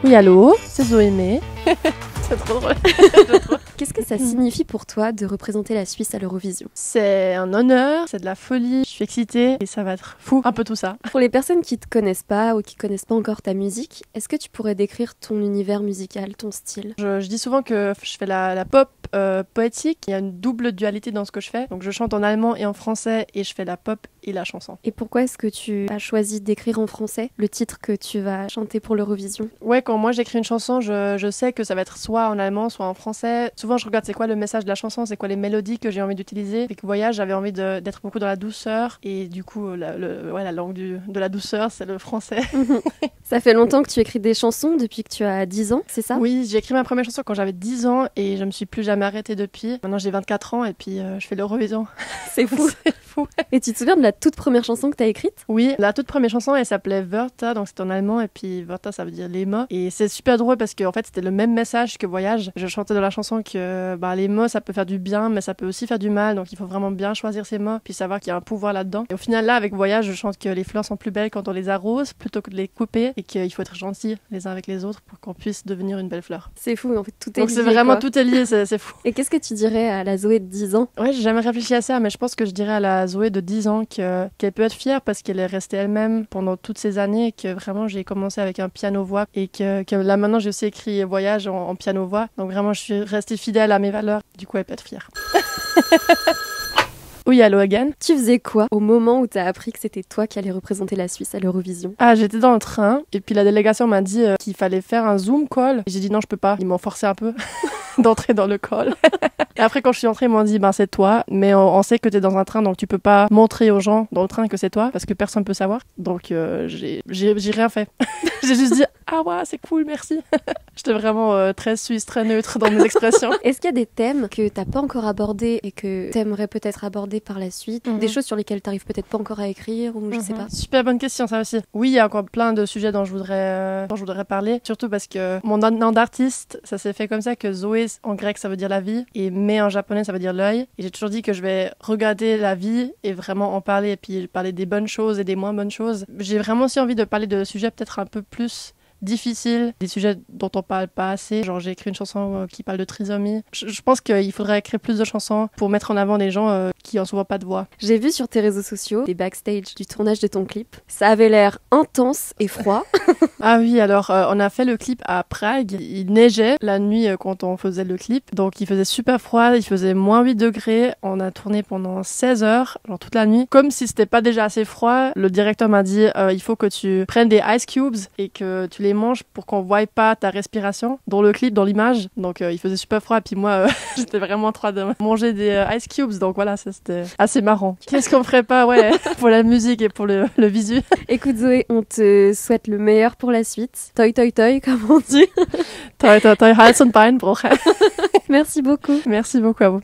Oui, allô, c'est Zoémé. C'est trop drôle. Qu'est-ce que ça signifie pour toi de représenter la Suisse à l'Eurovision? C'est un honneur, c'est de la folie, je suis excitée et ça va être fou, un peu tout ça. Pour les personnes qui te connaissent pas ou qui connaissent pas encore ta musique, est-ce que tu pourrais décrire ton univers musical, ton style? Je dis souvent que je fais la pop poétique, il y a une double dualité dans ce que je fais. Donc je chante en allemand et en français et je fais la pop et la chanson. Et pourquoi est-ce que tu as choisi d'écrire en français le titre que tu vas chanter pour l'Eurovision? Ouais, quand moi j'écris une chanson, je sais que ça va être soit en allemand, soit en français. Souvent je regarde c'est quoi le message de la chanson, c'est quoi les mélodies que j'ai envie d'utiliser. Avec Voyage, j'avais envie d'être beaucoup dans la douceur et du coup la langue de la douceur, c'est le français. Ça fait longtemps que tu écris des chansons, depuis que tu as 10 ans, c'est ça? Oui, j'ai écrit ma première chanson quand j'avais 10 ans et je me suis plus jamais arrêtée depuis. Maintenant j'ai 24 ans et puis je fais l'Eurovision. C'est fou. C'est fou. Et tu te souviens de la toute première chanson que tu as écrite? Oui, la toute première chanson elle s'appelait Wörter, donc c'est en allemand et puis Wörter ça veut dire les mots. Et c'est super drôle parce qu'en fait c'était le même message que Voyage. Je chantais dans la chanson que les mots ça peut faire du bien mais ça peut aussi faire du mal, donc il faut vraiment bien choisir ses mots puis savoir qu'il y a un pouvoir là-dedans. Et au final là avec Voyage je chante que les fleurs sont plus belles quand on les arrose plutôt que de les couper et qu'il faut être gentil les uns avec les autres pour qu'on puisse devenir une belle fleur. C'est fou, en fait tout est Donc lié. c'est vraiment quoi. tout est lié, c'est fou. Et qu'est-ce que tu dirais à la Zoé de 10 ans? Ouais, j'ai jamais réfléchi à ça, mais je pense que je dirais à la Zoé de 10 ans qu'elle peut être fière parce qu'elle est restée elle-même pendant toutes ces années et que vraiment j'ai commencé avec un piano-voix et que là maintenant j'ai aussi écrit Voyage en piano-voix. Donc vraiment je suis restée fidèle à mes valeurs. Du coup elle peut être fière. Oui, allô again. Tu faisais quoi au moment où t'as appris que c'était toi qui allais représenter la Suisse à l'Eurovision? Ah, j'étais dans le train et puis la délégation m'a dit qu'il fallait faire un Zoom call. Et j'ai dit non, je peux pas. Ils m'ont forcé un peu d'entrer dans le call. Et après, quand je suis entrée, ils m'ont dit c'est toi, mais on sait que t'es dans un train, donc tu peux pas montrer aux gens dans le train que c'est toi parce que personne peut savoir. Donc j'ai rien fait. J'ai juste dit ah ouais, c'est cool, merci. J'étais vraiment très suisse, très neutre dans mes expressions. Est-ce qu'il y a des thèmes que t'as pas encore abordés et que t'aimerais peut-être aborder par la suite? Des choses sur lesquelles t'arrives peut-être pas encore à écrire ou je sais pas. Super bonne question, ça aussi. Oui, il y a encore plein de sujets dont je voudrais parler, surtout parce que mon nom d'artiste, ça s'est fait comme ça que Zoé en grec ça veut dire la vie et Mé en japonais ça veut dire l'œil. Et j'ai toujours dit que je vais regarder la vie et vraiment en parler et puis parler des bonnes choses et des moins bonnes choses. J'ai vraiment aussi envie de parler de sujets peut-être un peu plus difficiles, des sujets dont on parle pas assez. Genre j'ai écrit une chanson qui parle de trisomie. Je pense qu'il faudrait écrire plus de chansons pour mettre en avant des gens qui en souvent pas de voix. J'ai vu sur tes réseaux sociaux des backstage du tournage de ton clip. Ça avait l'air intense et froid. Ah oui, alors on a fait le clip à Prague. Il neigeait la nuit quand on faisait le clip. Donc il faisait super froid, il faisait moins 8 degrés. On a tourné pendant 16 heures, genre toute la nuit. Comme si c'était pas déjà assez froid, le directeur m'a dit il faut que tu prennes des ice cubes et que tu les manges pour qu'on voie pas ta respiration dans le clip, dans l'image. Donc il faisait super froid et puis moi j'étais vraiment en train de manger des ice cubes. Donc voilà, ça c'était assez marrant. Qu'est-ce qu'on ferait pas pour la musique et pour le visu. Écoute Zoé, on te souhaite le meilleur pour la suite. Toi toi toi comme on dit. Toi, Hals- und Beinbruch. Merci beaucoup. Merci beaucoup à vous.